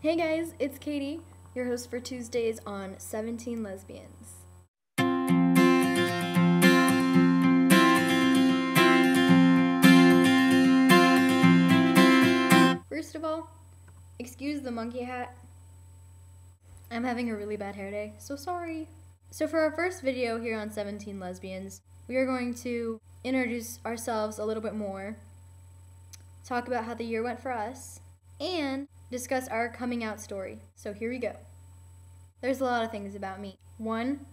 Hey guys, it's Katie, your host for Tuesdays on 17 Lesbians. First of all, excuse the monkey hat. I'm having a really bad hair day, so sorry. So for our first video here on 17 Lesbians, we are going to introduce ourselves a little bit more, talk about how the year went for us, and discuss our coming out story. So here we go. There's a lot of things about me. One,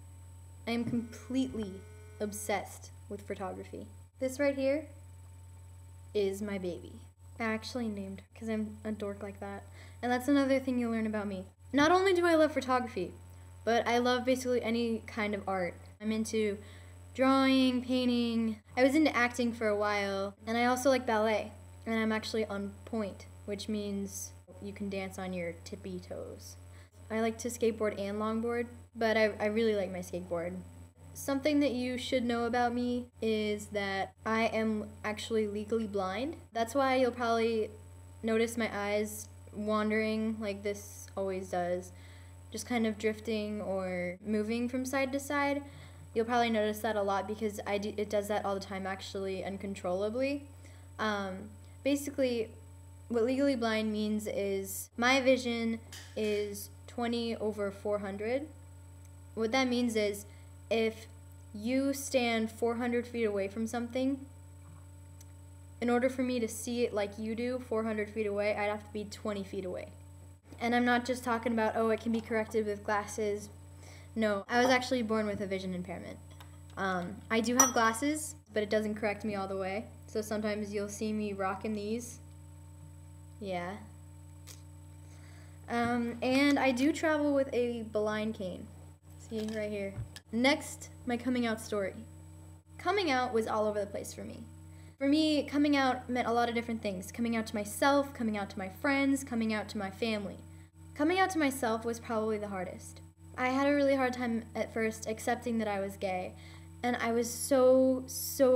I am completely obsessed with photography. This right here is my baby. I actually named her because I'm a dork like that. And that's another thing you'll learn about me. Not only do I love photography, but I love basically any kind of art. I'm into drawing, painting. I was into acting for a while, and I also like ballet. And I'm actually on point, which means you can dance on your tippy toes. I like to skateboard and longboard, but I really like my skateboard. Something that you should know about me is that I am actually legally blind. That's why you'll probably notice my eyes wandering like this always does, just kind of drifting or moving from side to side. You'll probably notice that a lot because it does that all the time, actually, uncontrollably. Basically, what legally blind means is my vision is 20/400. What that means is if you stand 400 feet away from something, in order for me to see it like you do 400 feet away, I'd have to be 20 feet away. And I'm not just talking about, oh, it can be corrected with glasses. No, I was actually born with a vision impairment. I do have glasses, but it doesn't correct me all the way. So sometimes you'll see me rocking these. Yeah. And I do travel with a blind cane. See, right here. Next, my coming out story. Coming out was all over the place for me. For me, coming out meant a lot of different things. Coming out to myself, coming out to my friends, coming out to my family. Coming out to myself was probably the hardest. I had a really hard time at first accepting that I was gay. And I was so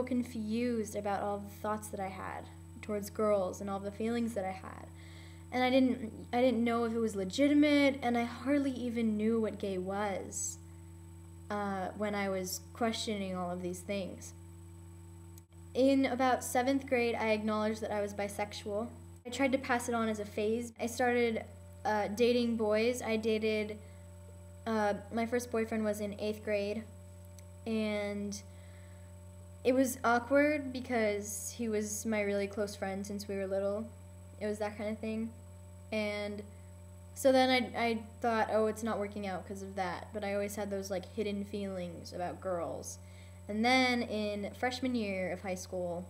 confused about all the thoughts that I had towards girls and all the feelings that I had. And I didn't know if it was legitimate, and I hardly even knew what gay was when I was questioning all of these things. In about 7th grade, I acknowledged that I was bisexual. I tried to pass it on as a phase. I started dating boys. I dated, my first boyfriend was in 8th grade. And it was awkward because he was my really close friend since we were little. It was that kind of thing. And so then I thought, oh, it's not working out because of that. But I always had those like hidden feelings about girls. And then in freshman year of high school,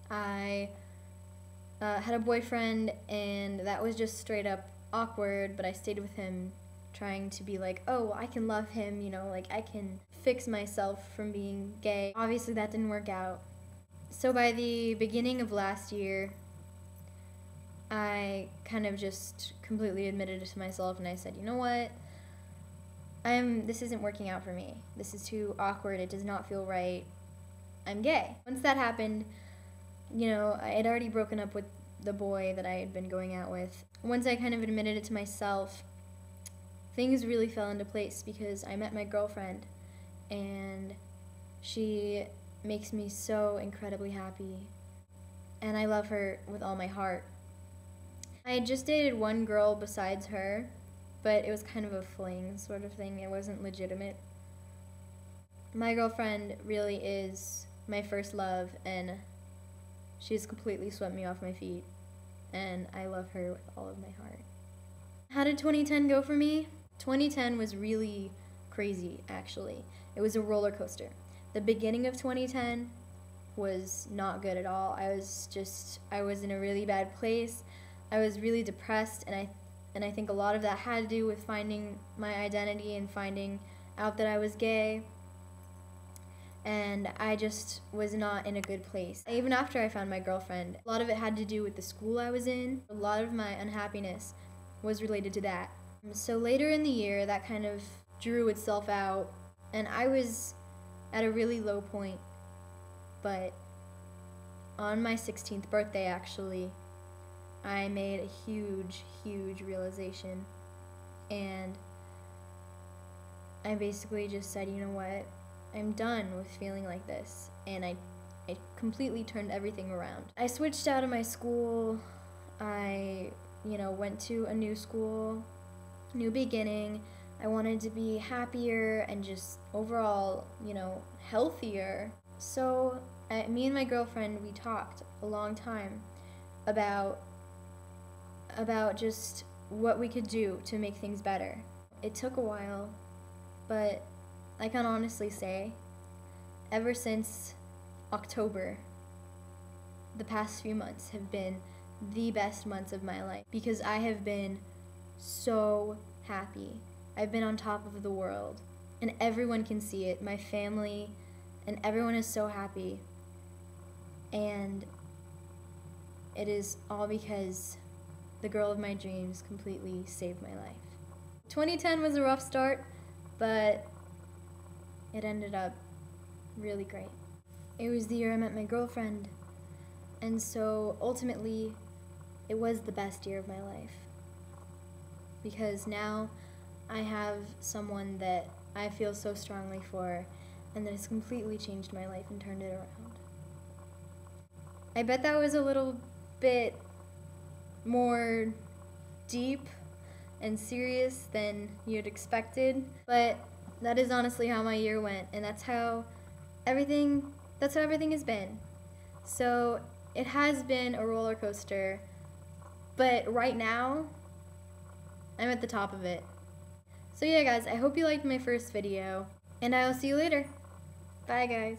I had a boyfriend, and that was just straight up awkward, but I stayed with him trying to be like, oh, I can love him, you know, like I can fix myself from being gay. Obviously that didn't work out. So by the beginning of last year, I kind of just completely admitted it to myself, and I said, you know what, this isn't working out for me. This is too awkward, it does not feel right. I'm gay. Once that happened, you know, I had already broken up with the boy that I had been going out with. Once I kind of admitted it to myself, things really fell into place because I met my girlfriend, and she makes me so incredibly happy, and I love her with all my heart. I had just dated one girl besides her, but it was kind of a fling sort of thing. It wasn't legitimate. My girlfriend really is my first love, and she's completely swept me off my feet, and I love her with all of my heart. How did 2010 go for me? 2010 was really crazy, actually. It was a roller coaster. The beginning of 2010 was not good at all. I was in a really bad place. I was really depressed, and I think a lot of that had to do with finding my identity and finding out that I was gay. And I just was not in a good place. Even after I found my girlfriend, a lot of it had to do with the school I was in. A lot of my unhappiness was related to that. So later in the year, that kind of drew itself out, and I was at a really low point. But on my 16th birthday, actually, I made a huge, huge realization, and I basically just said, you know what, I'm done with feeling like this, and I completely turned everything around. I switched out of my school. I, went to a new school, new beginning. I wanted to be happier and just overall, healthier. So me and my girlfriend, we talked a long time about just what we could do to make things better. It took a while, but I can honestly say, ever since October, the past few months have been the best months of my life because I have been so happy. I've been on top of the world, and everyone can see it. My family and everyone is so happy, and it is all because the girl of my dreams completely saved my life. 2010 was a rough start, but it ended up really great. It was the year I met my girlfriend, and so ultimately it was the best year of my life because now I have someone that I feel so strongly for and that has completely changed my life and turned it around. I bet that was a little bit more deep and serious than you'd expected, but that is honestly how my year went, and that's how everything has been. So it has been a roller coaster, but right now I'm at the top of it. So yeah guys, I hope you liked my first video, and I will see you later. Bye guys.